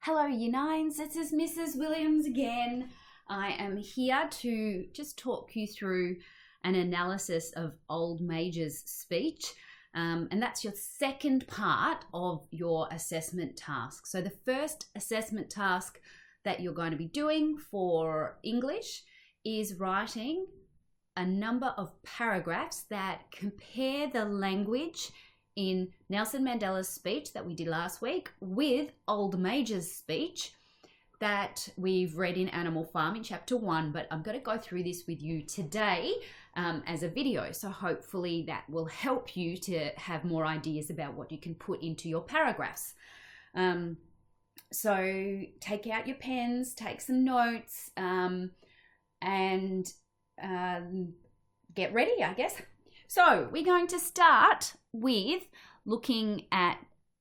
Hello Year 9s, this is Mrs. Williams again. I am here to just talk you through an analysis of Old Major's speech, and that's your second part of your assessment task. So the first assessment task that you're going to be doing for English is writing a number of paragraphs that compare the language in Nelson Mandela's speech that we did last week with Old Major's speech that we've read in Animal Farm in chapter 1, but I'm going to go through this with you today as a video, so hopefully that will help you to have more ideas about what you can put into your paragraphs. So take out your pens, take some notes, and get ready, I guess. So we're going to start with looking at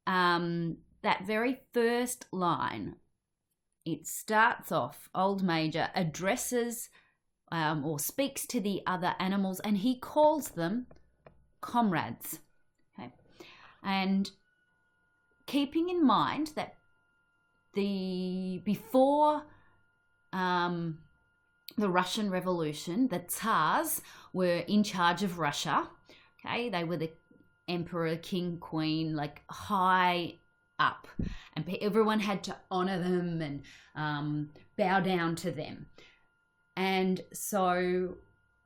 that very first line. It starts off, Old Major addresses or speaks to the other animals, and he calls them comrades. Okay? And keeping in mind that before the Russian Revolution, the Tsars were in charge of Russia. Okay, they were the emperor, king, queen, like high up, and everyone had to honor them and bow down to them. And so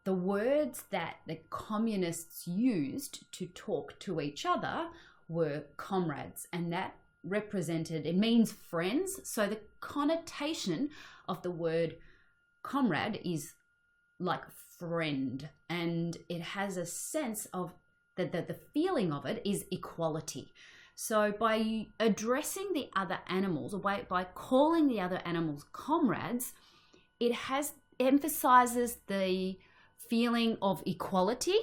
the words that the communists used to talk to each other were comrades, and that represented, it means friends. So the connotation of the word comrade is like friend, and it has a sense of the feeling of it is equality. So by addressing the other animals, or by calling the other animals comrades, it emphasizes the feeling of equality.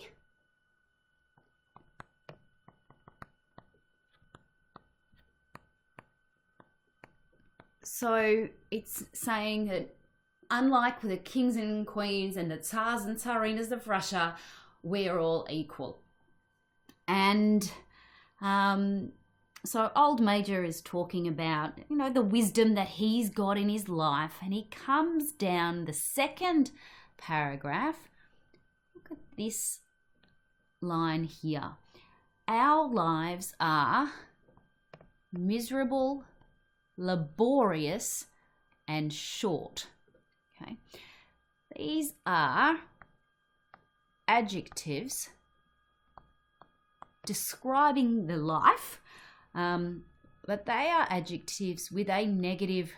So it's saying that unlike the kings and queens and the tsars and tsarinas of Russia, we're all equal. And so Old Major is talking about, the wisdom that he's got in his life. And he comes down the second paragraph. Look at this line here. Our lives are miserable, laborious, and short. Okay. These are adjectives describing the life, but they are adjectives with a negative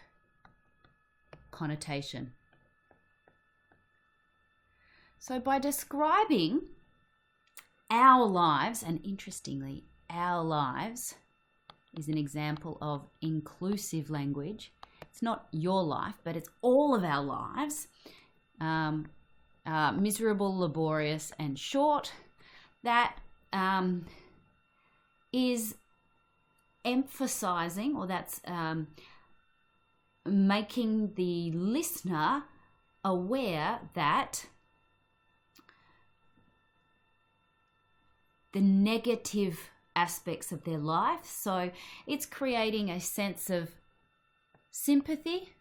connotation. So by describing our lives, and interestingly, our lives is an example of inclusive language. It's not your life, but it's all of our lives. Miserable, laborious, and short. That is emphasizing, or that's making the listener aware that the negative aspects of their life. So it's creating a sense of sympathy,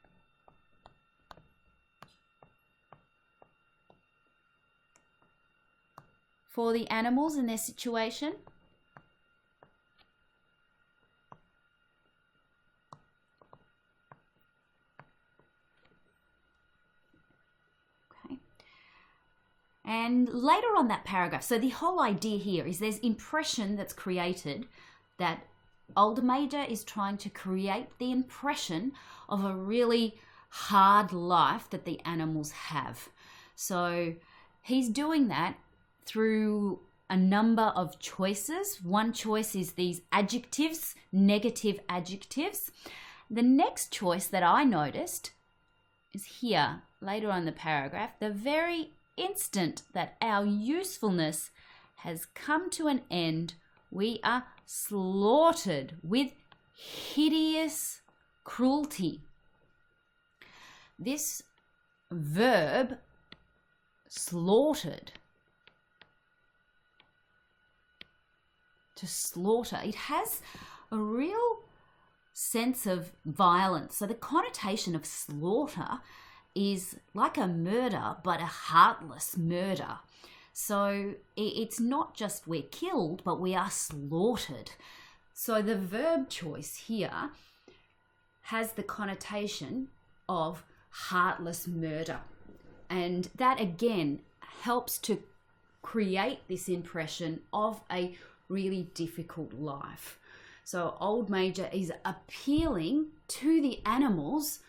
for the animals and their situation. Okay. And later on that paragraph, so the whole idea here is there's impression that's created that Old Major is trying to create the impression of a really hard life that the animals have. So he's doing that through a number of choices. One choice is these adjectives, negative adjectives. The next choice that I noticed is here, later on in the paragraph, the very instant that our usefulness has come to an end, we are slaughtered with hideous cruelty. This verb, slaughtered, to slaughter, it has a real sense of violence. So the connotation of slaughter is like a murder, but a heartless murder. So it's not just we're killed, but we are slaughtered. So the verb choice here has the connotation of heartless murder. And that again helps to create this impression of a really difficult life. So Old Major is appealing to the animals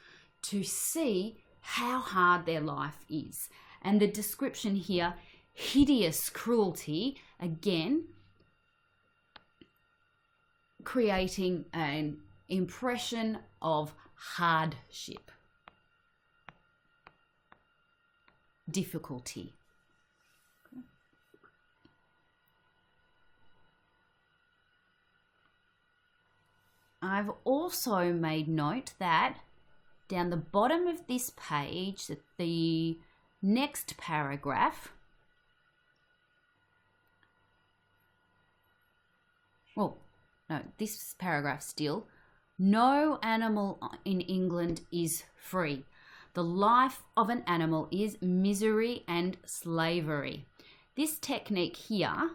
to see how hard their life is. And the description here, hideous cruelty, again, creating an impression of hardship, difficulty. I've also made note that down the bottom of this page, that the next paragraph, this paragraph still, no animal in England is free. The life of an animal is misery and slavery. This technique here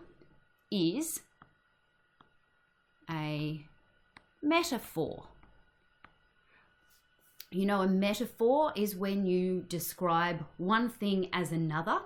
is a metaphor. You know, a metaphor is when you describe one thing as another.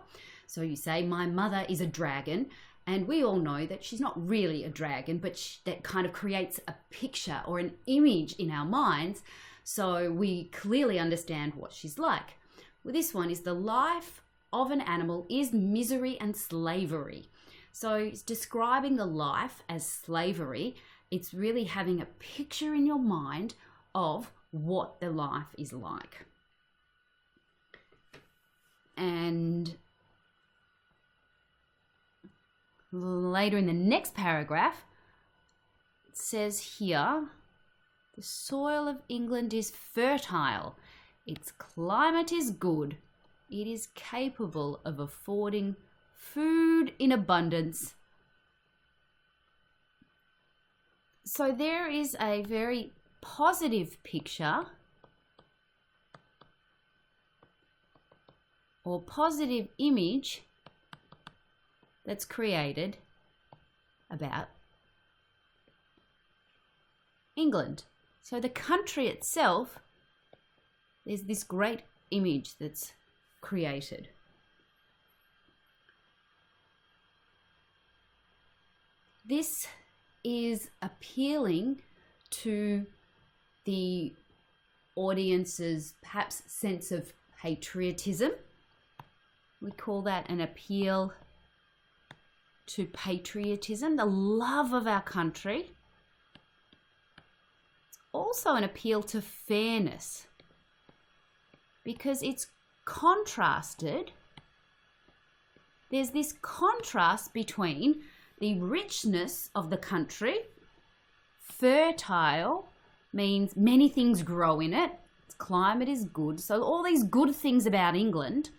So you say, my mother is a dragon, and we all know that she's not really a dragon, but that kind of creates a picture or an image in our minds, so we clearly understand what she's like. Well, this one is the life of an animal is misery and slavery. So it's describing the life as slavery. It's really having a picture in your mind of what the life is like. And later in the next paragraph, it says here, the soil of England is fertile. Its climate is good. It is capable of affording food in abundance. So there is a very positive picture or positive image that's created about England. So the country itself, there's this great image that's created. This is appealing to the audience's perhaps sense of patriotism. We call that an appeal to patriotism, the love of our country. It's also an appeal to fairness, because it's contrasted. There's this contrast between the richness of the country. Fertile means many things grow in it. Its climate is good. So all these good things about England,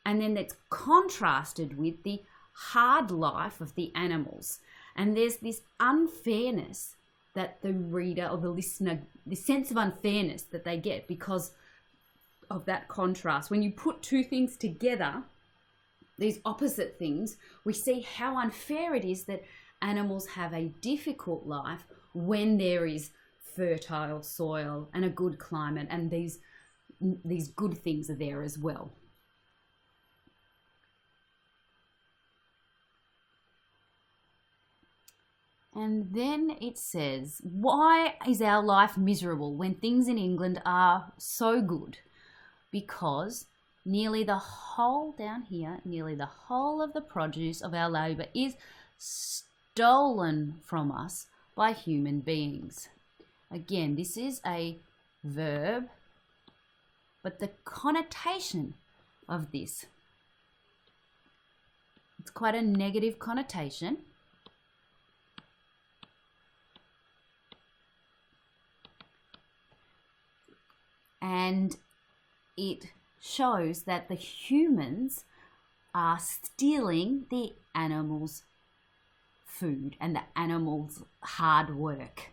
and then it's contrasted with the hard life of the animals. And there's this unfairness that the reader or the listener, the sense of unfairness that they get because of that contrast. When you put two things together, these opposite things, we see how unfair it is that animals have a difficult life when there is fertile soil and a good climate, and these good things are there as well. And then it says, why is our life miserable when things in England are so good? Because nearly the whole, down here, nearly the whole of the produce of our labour is stolen from us by human beings. Again, this is a verb, but the connotation of this, it's quite a negative connotation. And it shows that the humans are stealing the animals' food and the animals' hard work.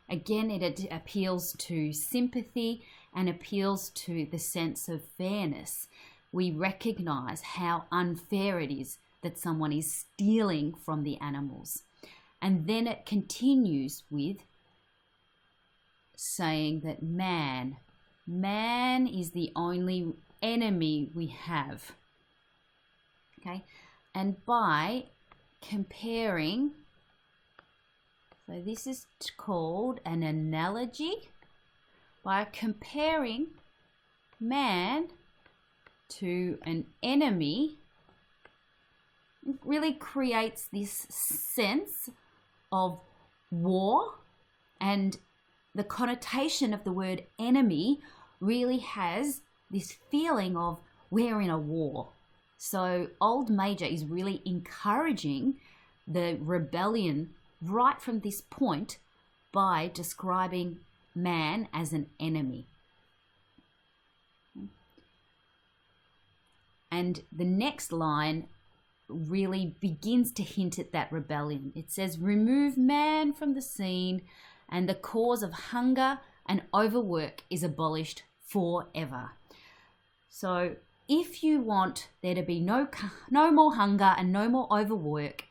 Again, it appeals to sympathy and appeals to the sense of fairness. We recognize how unfair it is that someone is stealing from the animals. And then it continues with saying that man is the only enemy we have. Okay? And by comparing, so this is called an analogy, by comparing man to an enemy, it really creates this sense of war, and the connotation of the word enemy really has this feeling of we're in a war. So Old Major is really encouraging the rebellion right from this point by describing man as an enemy. And the next line really begins to hint at that rebellion. It says, remove man from the scene and the cause of hunger and overwork is abolished forever. So if you want there to be no more hunger and no more overwork,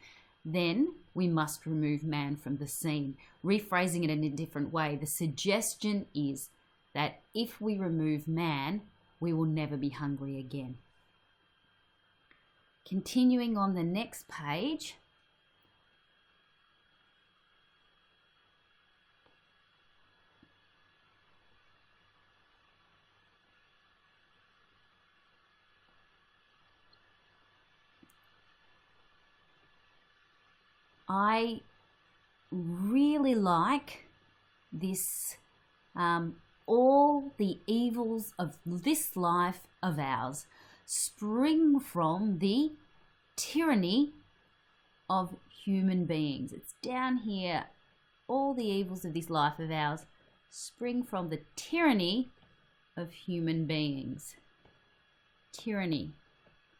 then we must remove man from the scene. Rephrasing it in a different way, the suggestion is that if we remove man, we will never be hungry again. Continuing on the next page, I really like this, all the evils of this life of ours spring from the tyranny of human beings. It's down here. All the evils of this life of ours spring from the tyranny of human beings. Tyranny.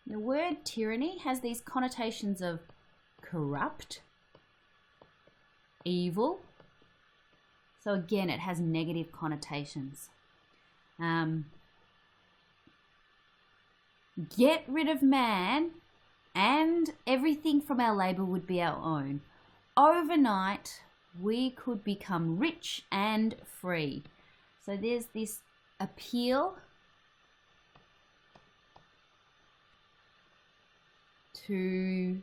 The word tyranny has these connotations of corrupt, evil. So again, it has negative connotations. Get rid of man and everything from our labour would be our own. Overnight, we could become rich and free. So there's this appeal to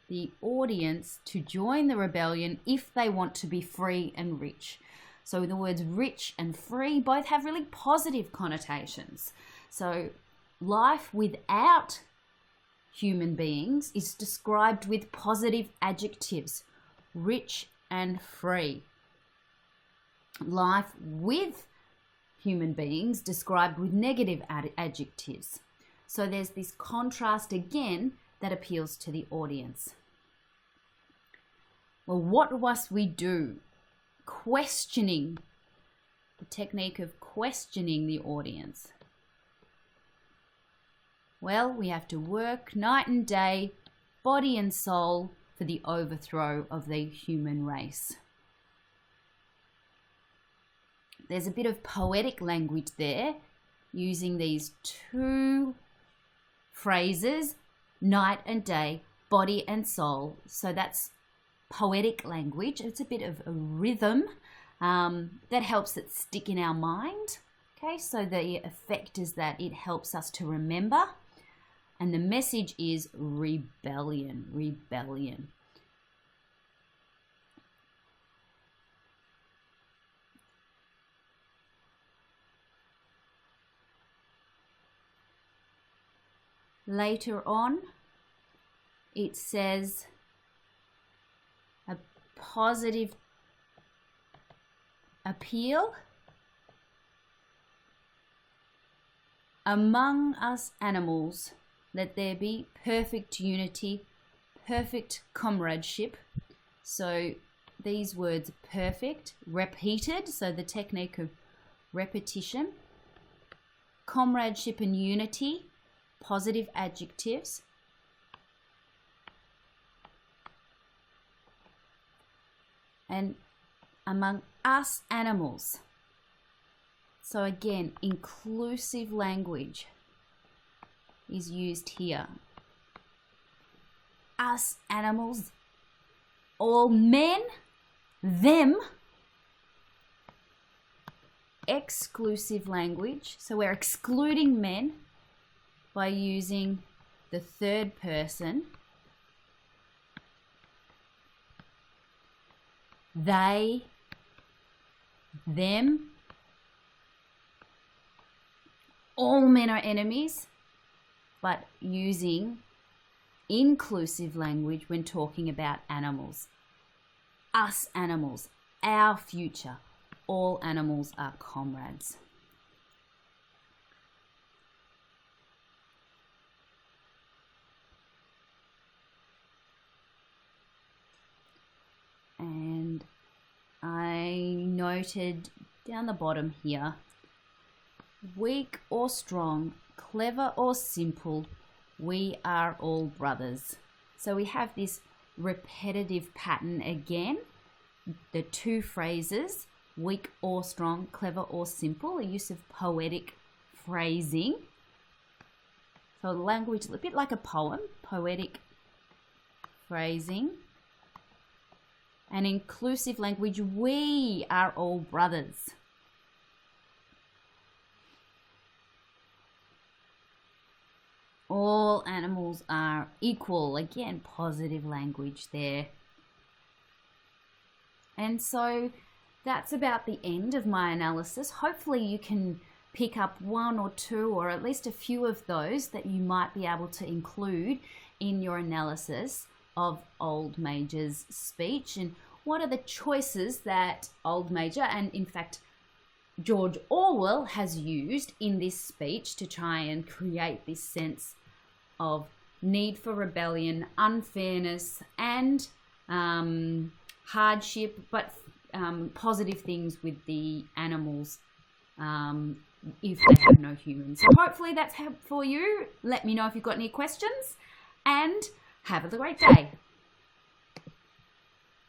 the audience to join the rebellion if they want to be free and rich. So the words rich and free both have really positive connotations. So life without human beings is described with positive adjectives, rich and free. Life with human beings described with negative adjectives. So there's this contrast again that appeals to the audience. Well, what must we do? Questioning, the technique of questioning the audience. Well, we have to work night and day, body and soul, for the overthrow of the human race. There's a bit of poetic language there, using these two phrases, night and day, body and soul. So that's poetic language. It's a bit of a rhythm that helps it stick in our mind. Okay, so the effect is that it helps us to remember. And the message is rebellion, rebellion. Later on, it says a positive appeal. Among us animals, let there be perfect unity, perfect comradeship. So these words perfect, repeated, so the technique of repetition, comradeship and unity, positive adjectives. And among us animals. So again, inclusive language is used here. Us animals, all men, them. Exclusive language, so we're excluding men by using the third person. They, them. All men are enemies, but using inclusive language when talking about animals. Us animals, our future. All animals are comrades. And I noted down the bottom here, weak or strong, clever or simple, we are all brothers. So we have this repetitive pattern again, the two phrases, weak or strong, clever or simple, a use of poetic phrasing. So language, a bit like a poem, poetic phrasing. And inclusive language, we are all brothers. All animals are equal. Again, positive language there. And so that's about the end of my analysis. Hopefully you can pick up one or two or at least a few of those that you might be able to include in your analysis of Old Major's speech, and what are the choices that Old Major, and in fact George Orwell, has used in this speech to try and create this sense of need for rebellion, unfairness, and hardship, but positive things with the animals if they have no humans. So hopefully that's helpful for you. Let me know if you've got any questions, and have a great day.